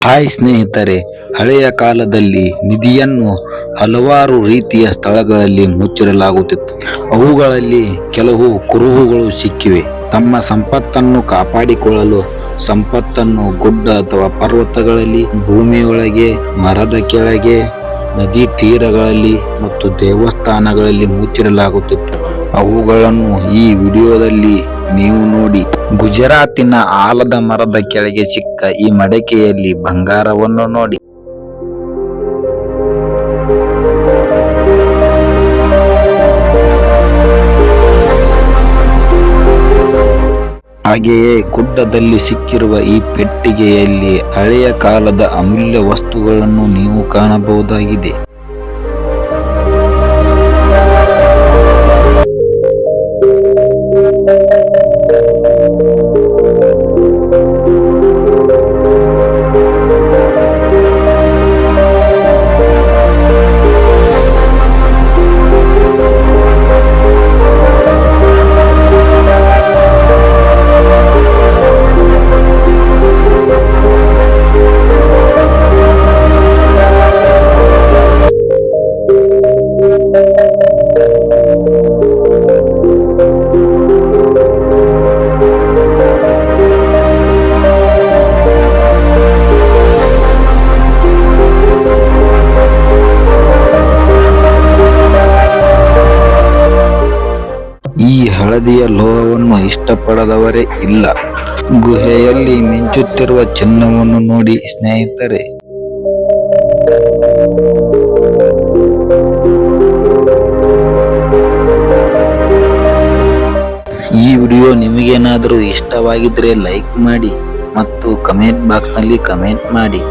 Hi ಸ್ನೇಹಿತರೆ, ಹಳೆಯ ಕಾಲದಲ್ಲಿ ನಿಧಿಯನ್ನು ಹಲವಾರು ರೀತಿಯ ಸ್ಥಳಗಳಲ್ಲಿ ಮುಚ್ಚಿಡಲಾಗುತ್ತಿತ್ತು. ಅವುಗಳಲ್ಲಿ ಕೆಲವು ಕುರುಹುಗಳು ಸಿಕ್ಕಿವೆ. ತಮ್ಮ ಸಂಪತ್ತನ್ನು ಕಾಪಾಡಿಕೊಳ್ಳಲು ಸಂಪತ್ತನ್ನು ಗುಡ್ಡ ಅಥವಾ ಪರ್ವತಗಳಲ್ಲಿ, ಭೂಮಿಯೊಳಗೆ, ಮರದ ಕೆಳಗೆ, ನದಿ ತೀರಗಳಲ್ಲಿ ಮತ್ತು ದೇವಸ್ಥಾನಗಳಲ್ಲಿ ಮುಚ್ಚಿಡಲಾಗುತ್ತಿತ್ತು. ಅವುಗಳನ್ನು ಈ ವಿಡಿಯೋದಲ್ಲಿ ನೀವು ನೋಡಿ. ಗುಜರಾತಿನ ಆಲದ ಮರದ ಕೆಳಗೆ ಸಿಕ್ಕ ಈ ಮಡಕೆಯಲ್ಲಿ ಬಂಗಾರವನ್ನು ನೋಡಿ. ಹಾಗೆಯೇ ಗುಡ್ಡದಲ್ಲಿ ಸಿಕ್ಕಿರುವ ಈ ಪೆಟ್ಟಿಗೆಯಲ್ಲಿ ಹಳೆಯ ಕಾಲದ ಅಮೂಲ್ಯ ವಸ್ತುಗಳನ್ನು ನೀವು ಕಾಣಬಹುದಾಗಿದೆ. ಈ ಹಳದಿಯ ಲೋಹವನ್ನು ಇಷ್ಟಪಡದವರೇ ಇಲ್ಲ. ಗುಹೆಯಲ್ಲಿ ಮಿಂಚುತ್ತಿರುವ ಚಿನ್ನವನ್ನು ನೋಡಿ ಸ್ನೇಹಿತರೆ. ಈ ವಿಡಿಯೋ ನಿಮಗೇನಾದರೂ ಇಷ್ಟವಾಗಿದ್ರೆ ಲೈಕ್ ಮಾಡಿ ಮತ್ತು ಕಮೆಂಟ್ ಬಾಕ್ಸ್ ನಲ್ಲಿ ಕಮೆಂಟ್ ಮಾಡಿ.